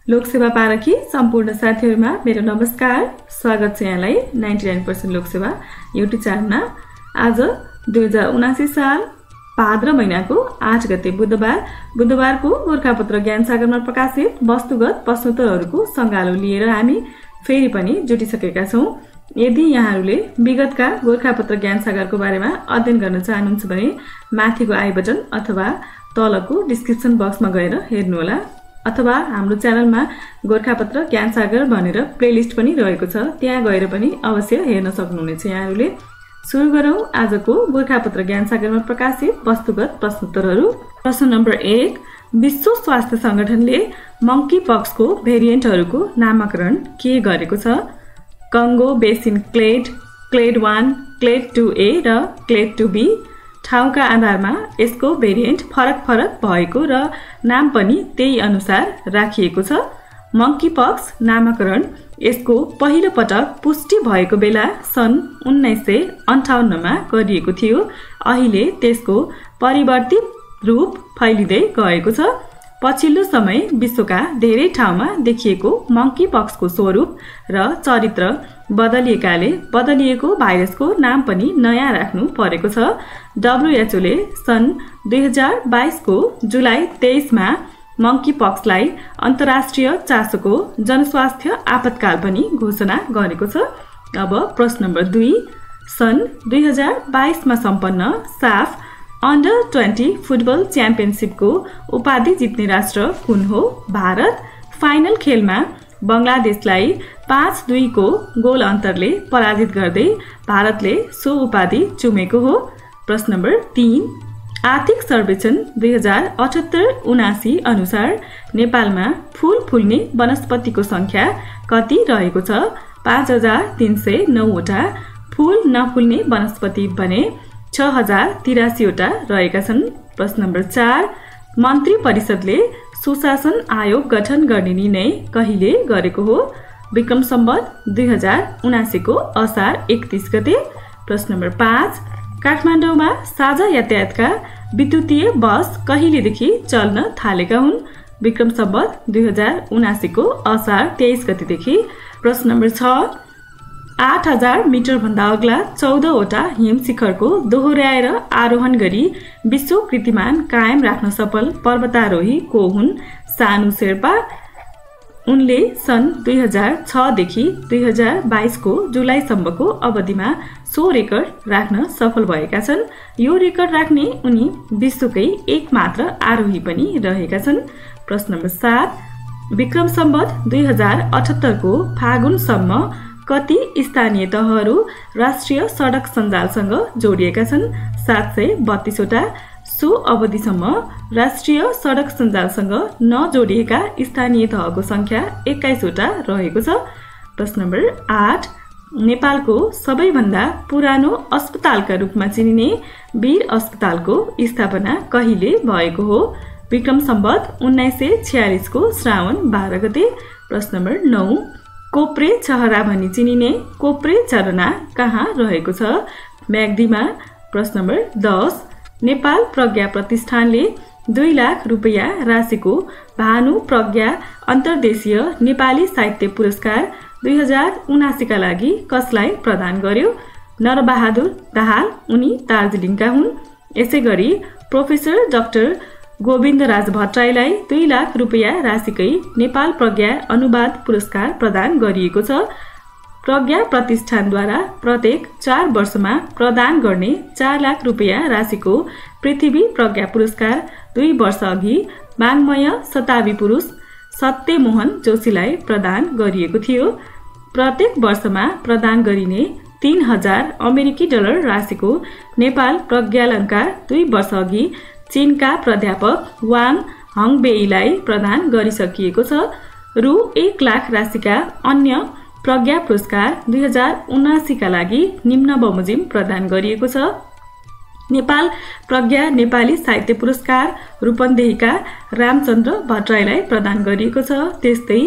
लोकसेवा पारखी सम्पूर्ण साथीहरुमा मेरो नमस्कार। स्वागत छ यहाँलाई 99% लोकसेवा युट्युब च्यानलमा। आज 2079 साल भाद्र महिनाको 8 गते बुधबारको गोरखापत्र ज्ञान सागरमा प्रकाशित वस्तुगत प्रश्नोत्तरहरूको संगालो लिएर हामी फेरि पनि जुटिसकेका छौं। यदि यहाँहरूले विगतका गोरखापत्र ज्ञान सागरको बारेमा अध्ययन गर्न चाहनुहुन्छ भने माथिको आई बटन अथवा तलको डिस्क्रिप्सन बक्समा गएर हेर्नुहोला, अथवा हाम्रो च्यानलमा गोरखापत्र ज्ञान सागर भनेर प्लेलिस्ट पनि रहेको छ, त्यहाँ गएर पनि अवश्य हेर्न सक्नुहुनेछ यहाँहरूले। सुरु गरौं आजको गोरखापत्र ज्ञान सागरमा प्रकाशित वस्तुगत प्रश्नोत्तरहरू। प्रश्न नम्बर 1, विश्व स्वास्थ्य संगठनले मंकी पक्सको भेरिएन्टहरूको नामकरण के गरेको छ? Congo basin clade, clade 1, clade 2A र क्लेड 2B। ठाउँका आधारमा यसको भेरिएन्ट फरक भएको र नाम पनि त्यही अनुसार राखिएको छ। मंकी पक्स नामकरण यसको पहिलो पटक पुष्टि भएको बेला सन् 1958 मा गरिएको थियो। अहिले त्यसको परिवर्तित रूप फैलिँदै गएको छ। पछिल्लो समय विश्वका धेरै ठाउँमा देखिएको मंकी पक्सको स्वरूप र चरित्र बदलिएकाले बदलिएको भाइरसको नाम पनि नयाँ राख्नु परेको छ। WHO ले सन् 2022 को जुलाई 23 मा मंकी पक्सलाई अन्तर्राष्ट्रिय चासोको जनस्वास्थ्य आपतकाल पनि घोषणा गरेको छ। अब प्रश्न नम्बर 2, सन् 2022 मा सम्पन्न साफ अन्डर 20 फुटबल च्याम्पियनशिपको उपाधि जित्ने राष्ट्र कुन हो? भारत। फाइनल खेलमा बंगलादेशलाई 5-2 को गोल अन्तरले पराजित गर्दै भारतले सो उपाधि चुमेको हो। प्रश्न नम्बर 3, आर्थिक सर्वेक्षण 2078-79 अनुसार नेपालमा फूल फुल्ने वनस्पतिको संख्या कति रहेको छ? 5309 वटा। फूल नफुल्ने वनस्पति भने 6083 वटा रहेका छन्। प्रश्न नम्बर 4, मन्त्री परिषदले सुशासन आयोग गठन गर्ने निर्णय कहिले गरेको हो? विक्रम सम्वत 2079 को असार 31 गते। प्रश्न नम्बर 5, काठमाडौँमा साझा यातायातका विद्युतीय बस कहिलेदेखि चल्न थालेका हुन्? विक्रम सम्वत 2079 को असार 23 गतेदेखि। प्रश्न नम्बर 6, 8000 मिटर भन्दा अग्ला 14 वटा हिम शिखरको दोहोर्याएर आरोहण गरी विश्व कीर्तिमान कायम राख्न सफल पर्वतारोही को हुन्? सानु शेर्पा। उनले सन् 2006 देखि 2022 को जुलाईसम्मको अवधिमा सो रेकर्ड राख्न सफल भएका छन्। यो रेकर्ड राख्ने उनी विश्वकै एकमात्र आरोही पनि रहेका छन्। प्रश्न नम्बर 7, विक्रम सम्वत 2078 को फागुनसम्म कति स्थानीय तहहरू राष्ट्रिय सडक सञ्जालसँग जोडिएका छन्? 732 वटा। सो अवधिसम्म राष्ट्रिय सडक सञ्जालसँग नजोडिएका स्थानीय तहको संख्या 21 वटा रहेको छ। प्रश्न नम्बर 8, नेपालको सबैभन्दा पुरानो अस्पतालका रूपमा चिनिने वीर अस्पतालको स्थापना कहिले भएको हो? विक्रम सम्वत 1946 को श्रावण 12 गते। प्रश्न नम्बर 9, कोप्रे छहरा भनी चिनिने कोप्रे झरना कहाँ रहेको छ? म्याग्दीमा। प्रश्न नम्बर 10, नेपाल प्रज्ञा प्रतिष्ठानले 2 लाख रुपैयाँ राशिको भानु प्रज्ञा अन्तर्देशीय नेपाली साहित्य पुरस्कार 2079 का लागि कसलाई प्रदान गर्यो? नरबहादुर दाहाल, उनी दार्जिलिङका हुन्। यसैगरी प्रोफेसर डाक्टर गोविन्दराज भट्टराईलाई 2 लाख रुपैयाँ राशिकै नेपाल प्रज्ञा अनुवाद पुरस्कार प्रदान गरिएको छ। प्रज्ञा प्रतिष्ठानद्वारा प्रत्येक 4 वर्षमा प्रदान गर्ने 4 लाख रुपैयाँ राशिको पृथ्वी प्रज्ञा पुरस्कार 2 वर्ष अघि वाङ्मय शताब्दी पुरुष सत्यमोहन जोशीलाई प्रदान गरिएको थियो। प्रत्येक वर्षमा प्रदान गरिने 3000 अमेरिकी डलर राशिको नेपाल प्रज्ञालङ्कार 2 वर्ष अघि चीनका प्राध्यापक वाङ हङबेईलाई प्रदान गरिसकिएको छ। रु 1 लाख राशिका अन्य प्रज्ञा पुरस्कार 2079 का लागि निम्न बमोजिम प्रदान गरिएको छ। नेपाल प्रज्ञा नेपाली साहित्य पुरस्कार रूपन्देहीका रामचन्द्र भट्टराईलाई प्रदान गरिएको छ। त्यस्तै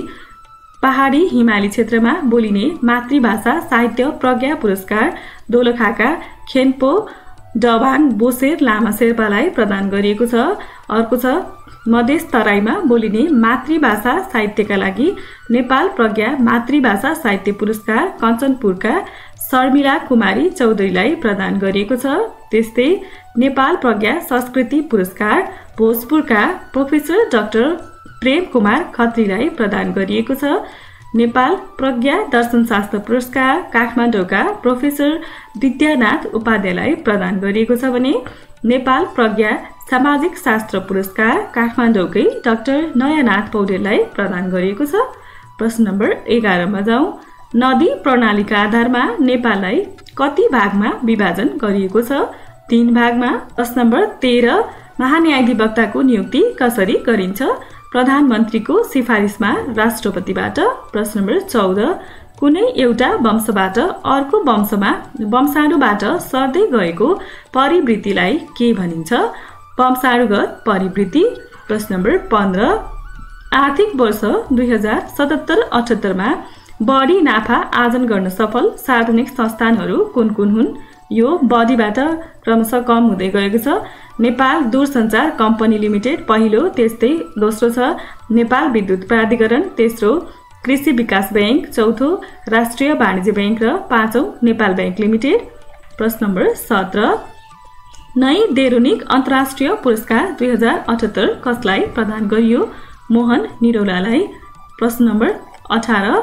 पहाडी हिमाली क्षेत्रमा बोलिने मातृभाषा साहित्य प्रज्ञा पुरस्कार दोलखाका खेन्पो डबाङ बोसेर लामा शेर्पालाई प्रदान गरिएको छ। अर्को छ मधेस तराईमा बोलिने मातृभाषा साहित्यका लागि नेपाल प्रज्ञा मातृभाषा साहित्य पुरस्कार कञ्चनपुरका शर्मिला कुमारी चौधरीलाई प्रदान गरिएको छ। त्यस्तै नेपाल प्रज्ञा संस्कृति पुरस्कार भोजपुरका प्रोफेसर डाक्टर प्रेम कुमार खत्रीलाई प्रदान गरिएको छ। नेपाल प्रज्ञा दर्शनशास्त्र पुरस्कार काठमाडौँका प्रोफेसर विद्यानाथ उपाध्यायलाई प्रदान गरिएको छ भने नेपाल प्रज्ञा सामाजिक शास्त्र पुरस्कार काठमाडौँकै डाक्टर नयनाथ पौडेललाई प्रदान गरिएको छ। प्रश्न नम्बर 11 मा जाउँ। नदी प्रणालीका आधारमा नेपाललाई कति भागमा विभाजन गरिएको छ? 3 भागमा। प्रश्न नम्बर 13 महान्यायाधिवक्ताको नियुक्ति कसरी गरिन्छ? प्रधानमन्त्रीको सिफारिसमा राष्ट्रपतिबाट। प्रश्न नम्बर 14 कुनै एउटा वंशबाट अर्को वंशमा वंशाणुबाट सर्दै गएको परिवृत्तिलाई के भनिन्छ? वंशाणुगत परिवृत्ति। प्रश्न नम्बर 15 आर्थिक वर्ष 2077-78 मा बढी नाफा आर्जन गर्न सफल सार्वजनिक संस्थानहरू कुन कुन हुन्? यो बढीबाट क्रमशः कम हुँदै गएको छ। नेपाल दूरसञ्चार कम्पनी लिमिटेड पहिलो, त्यस्तै दोस्रो छ नेपाल विद्युत प्राधिकरण, तेस्रो कृषि विकास बैंक, चौथो राष्ट्रिय वाणिज्य बैंक र पाँचौं नेपाल बैंक लिमिटेड। प्रश्न नम्बर 17 नै देरुनिक अन्तर्राष्ट्रिय पुरस्कार 2078 कसलाई प्रदान गरियो? मोहन निरौलालाई। प्रश्न नम्बर 18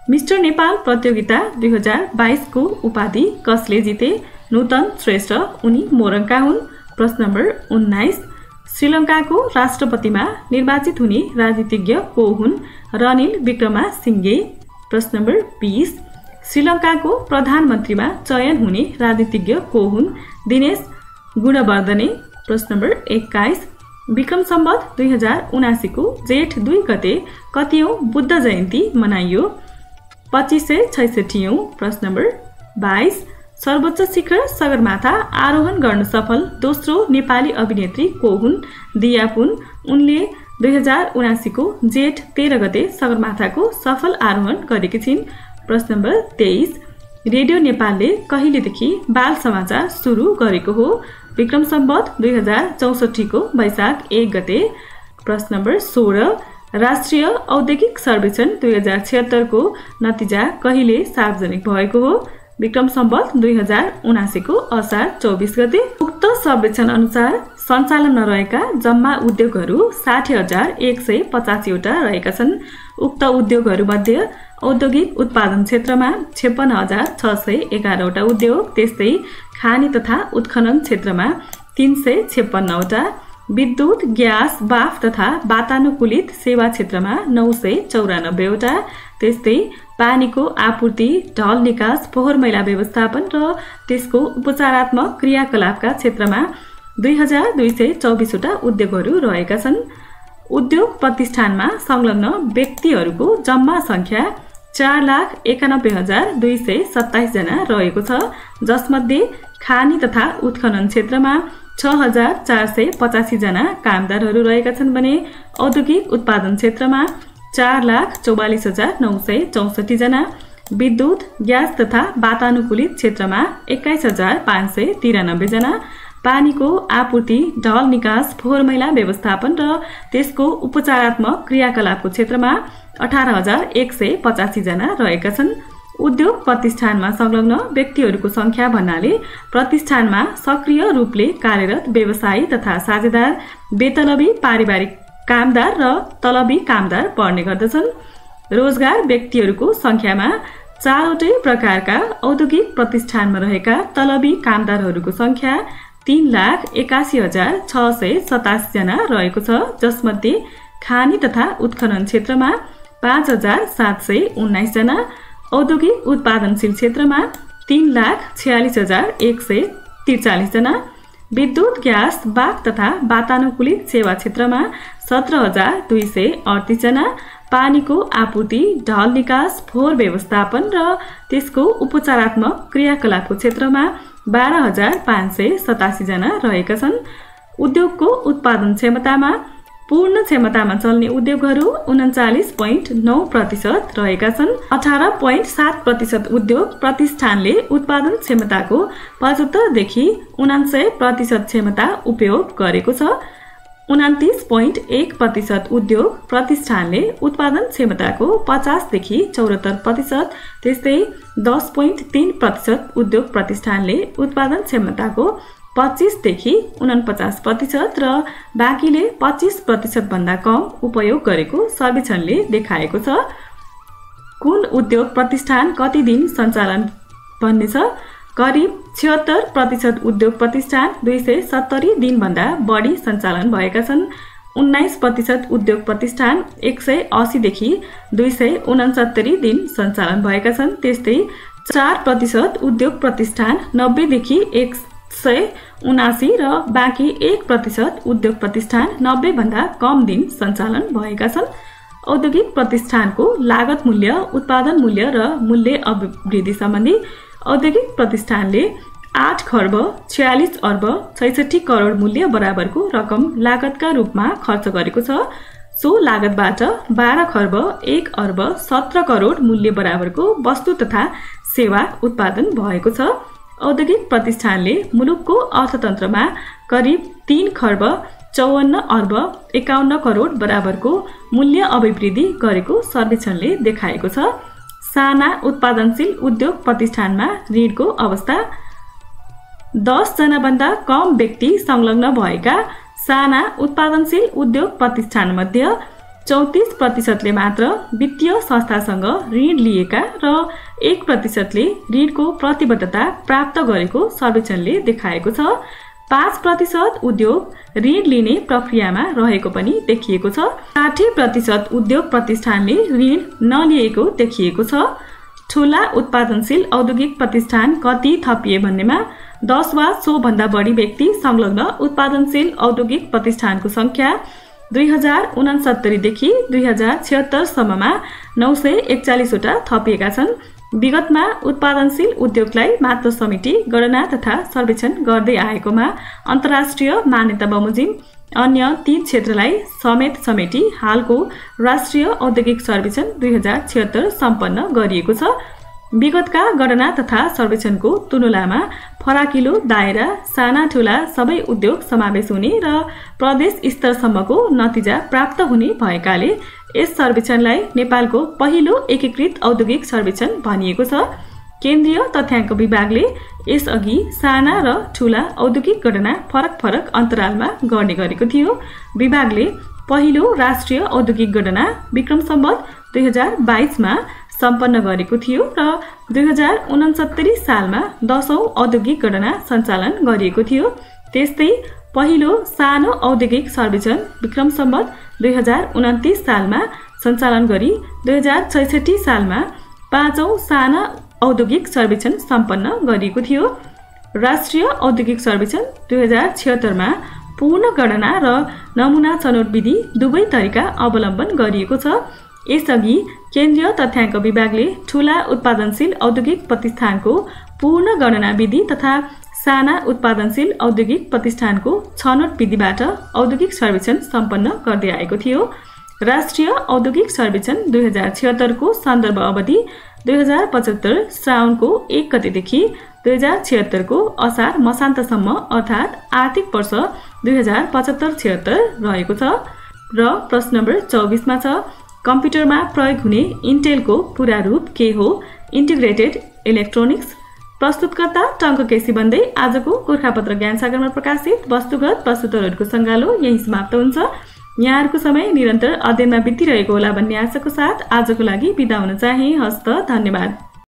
मिस्टर नेपाल प्रतियोगिता 2022 को उपाधि कसले जिते? नूतन श्रेष्ठ, उनी मोरङका हुन्। प्रश्न नम्बर 19 श्रीलङ्काको राष्ट्रपतिमा निर्वाचित हुने राजनीतिज्ञ को हुन्? रनिल विक्रमासिंघे। प्रश्न नम्बर 20 श्रीलङ्काको प्रधानमन्त्रीमा चयन हुने राजनीतिज्ञ को हुन्? दिनेश गुणवर्धने। प्रश्न नम्बर 21 विक्रम सम्वत 2079 को जेठ 2 गते कतिऔं बुद्ध जयन्ती मनाइयो? 2566। प्रश्न नम्बर 22 सर्वोच्च शिखर सगरमाथा आरोहण गर्न सफल दोस्रो नेपाली अभिनेत्री को हुन्? दिया पुन। उनले 2079 को जेठ 13 गते सगरमाथाको सफल आरोहण गरेकी छिन्। प्रश्न नम्बर 23 रेडियो नेपालले कहिलेदेखि बाल समाचार सुरु गरेको हो? विक्रम सम्वत 2064 को वैशाख 1 गते। प्रश्न नम्बर 16 राष्ट्रिय औद्योगिक सर्वेक्षण 2076 को नतिजा कहिले सार्वजनिक भएको हो? विक्रम सम्वत 2079 को असार 24 गते। उक्त सर्वेक्षण अनुसार सञ्चालनमा रहेका जम्मा उद्योगहरू 60,185 वटा रहेका छन्। उक्त उद्योगहरू मध्ये औद्योगिक उत्पादन क्षेत्रमा 56,611 वटा उद्योग, त्यस्तै खानी तथा उत्खनन क्षेत्रमा 356 वटा, विद्युत ग्यास बाफ तथा वातानुकूलित सेवा क्षेत्रमा 994 वटा, त्यस्तै पानीको आपूर्ति ढल निकास फोहोर मैला व्यवस्थापन र त्यसको उपचारात्मक क्रियाकलापका क्षेत्रमा 2224 वटा उद्योगहरू रहेका छन्। उद्योग प्रतिष्ठानमा संलग्न व्यक्तिहरूको जम्मा संख्या 4,91,227 जना रहेको छ, जसमध्ये खानी तथा उत्खनन क्षेत्रमा 6,485 जना कामदारहरू रहेका छन् भने औद्योगिक उत्पादन क्षेत्रमा 4,44,964 जना, विद्युत ग्यास तथा वातानुकूलित क्षेत्रमा 21,593 जना, पानीको आपूर्ति ढल निकास फोहोर मैला व्यवस्थापन र त्यसको उपचारात्मक क्रियाकलापको क्षेत्रमा 18,185 जना रहेका छन्। उद्योग प्रतिष्ठानमा संलग्न व्यक्तिहरूको संख्या भन्नाले प्रतिष्ठानमा सक्रिय रूपले कार्यरत व्यवसायी तथा साझेदार, बेतलबी पारिवारिक कामदार र तलबी कामदार पर्ने गर्दछन्। रोजगार व्यक्तिहरूको संख्यामा 4वटै प्रकारका औद्योगिक प्रतिष्ठानमा रहेका तलबी कामदारहरूको संख्या 3,81,687 जना रहेको छ, जसमध्ये खानी तथा उत्खनन क्षेत्रमा 5,719 जना, औद्योगिक उत्पादनशील क्षेत्रमा 3,46,143 जना, विद्युत ग्यास बाफ तथा वातानुकूलित सेवा क्षेत्रमा 17,238 जना, पानीको आपूर्ति ढल निकास फोहोर व्यवस्थापन र त्यसको उपचारात्मक क्रियाकलापको क्षेत्रमा 12,587 जना रहेका छन्। उद्योगको उत्पादन क्षमतामा पूर्ण क्षमतामा चल्ने उद्योगहरू 39.9% रहेका छन्। 18.7% उद्योग प्रतिष्ठानले उत्पादन क्षमताको 75 देखि 79% क्षमता उपयोग गरेको छ। 29.1% उद्योग प्रतिष्ठानले उत्पादन क्षमताको 50 देखि 74%, त्यस्तै 10.3% उद्योग प्रतिष्ठानले उत्पादन क्षमताको 25 देखि 49% र बाँकीले 25% भन्दा कम उपयोग गरेको सर्वेक्षणले देखाएको छ। कुन उद्योग प्रतिष्ठान कति दिन सञ्चालन बन्नेछ? करिब 76% उद्योग प्रतिष्ठान 270 दिन भन्दा बढी सञ्चालन भएका छन्। 19% उद्योग प्रतिष्ठान 180 देखि 269 दिन सञ्चालन भएका छन्। त्यस्तै 4% उद्योग प्रतिष्ठान 90 देखि 179 र बाँकी 1% उद्योग प्रतिष्ठान 90 भन्दा कम दिन सञ्चालन भएका छन्। औद्योगिक प्रतिष्ठानको लागत मूल्य, उत्पादन मूल्य र मूल्य अभिवृद्धि सम्बन्धी औद्योगिक प्रतिष्ठानले 8 खर्ब 46 अर्ब 66 करोड मूल्य बराबरको रकम लागतका रूपमा खर्च गरेको छ। सो लागतबाट 12 खर्ब 1 अर्ब 17 करोड मूल्य बराबरको वस्तु तथा सेवा उत्पादन भएको छ। औद्योगिक प्रतिष्ठानले मुलुकको अर्थतन्त्रमा करिब 3 खर्ब 54 अर्ब 51 करोड बराबरको मूल्य अभिवृद्धि गरेको सर्वेक्षणले देखाएको छ। साना उत्पादनशील उद्योग प्रतिष्ठानमा ऋणको अवस्था। 10 जना भन्दा कम व्यक्ति संलग्न भएका साना उत्पादनशील उद्योग प्रतिष्ठान मध्ये 34% मात्र वित्तीय संस्थासँग ऋण लिएका र 1% ऋणको प्रतिबद्धता प्राप्त गरेको सर्वेक्षणले देखाएको छ। 5% उद्योग ऋण लिने प्रक्रियामा रहेको पनि देखिएको छ। 60% उद्योग प्रतिष्ठानले ऋण नलिएको देखिएको छ। ठूला उत्पादनशील औद्योगिक प्रतिष्ठान कति थपिए भन्नेमा 10 वा सो भन्दा बढी व्यक्ति संलग्न उत्पादनशील औद्योगिक प्रतिष्ठानको संख्या 2069 देखि 2076 सम्ममा 941 वटा थपिएका छन्। विगतमा उत्पादनशील उद्योगलाई मात्र समिति गणना तथा सर्वेक्षण गर्दै आएकोमा अन्तर्राष्ट्रिय मान्यता बमोजिम अन्य 3 क्षेत्रलाई समेत समेटी हालको राष्ट्रिय औद्योगिक सर्वेक्षण 2076 सम्पन्न गरिएको छ। विगतका गणना तथा सर्वेक्षणको तुलनामा फराकिलो दायरा, साना ठूला सबै उद्योग समावेश हुने र प्रदेश स्तरसम्मको नतिजा प्राप्त हुने भएकाले यस सर्वेक्षणलाई नेपालको पहिलो एकीकृत औद्योगिक सर्वेक्षण भनिएको छ। केन्द्रीय तथ्याङ्क विभागले यसअघि साना र ठूला औद्योगिक गणना फरक अन्तरालमा गर्ने गरेको थियो। विभागले पहिलो राष्ट्रिय औद्योगिक गणना विक्रम सम्वत 2022 मा सम्पन्न गरेको थियो र 2069 सालमा 10औं औद्योगिक गणना सञ्चालन गरिएको थियो। त्यस्तै पहिलो सानो औद्योगिक सर्वेक्षण विक्रम सम्वत 2029 सालमा सञ्चालन गरी 2066 सालमा 5औं साना औद्योगिक सर्वेक्षण सम्पन्न गरिएको थियो। राष्ट्रिय औद्योगिक सर्वेक्षण 2076 मा पूर्ण गणना र नमुना छनौट विधि दुवै तरिका अवलम्बन गरिएको छ। यसअघि केन्द्रीय तथ्याङ्क विभागले ठूला उत्पादनशील औद्योगिक प्रतिष्ठानको पूर्ण गणना विधि तथा साना उत्पादनशील औद्योगिक प्रतिष्ठानको छनौट विधिबाट औद्योगिक सर्वेक्षण सम्पन्न गर्दै आएको थियो। राष्ट्रिय औद्योगिक सर्वेक्षण 2076 को सन्दर्भ अवधि 2075 श्रावणको 1 गतेदेखि 2076 को असार मसान्तसम्म अर्थात् आर्थिक वर्ष 2075-76 रहेको छ। र प्रश्न नम्बर 24 मा छ, कम्प्युटरमा प्रयोग हुने इन्टेलको पूरा रूप के हो? Integrated electronics. प्रस्तुतकर्ता टङ्क केसी बन्दै आजको गोरखापत्र ज्ञान सागरमा प्रकाशित वस्तुगत प्रस्तुतहरूको सङ्गालो यही समाप्त हुन्छ। यहाँहरूको समय निरन्तर अध्ययनमा बितिरहेको होला भन्ने आशाको साथ आजको लागि बिदा हुन चाहे। हस्त, धन्यवाद।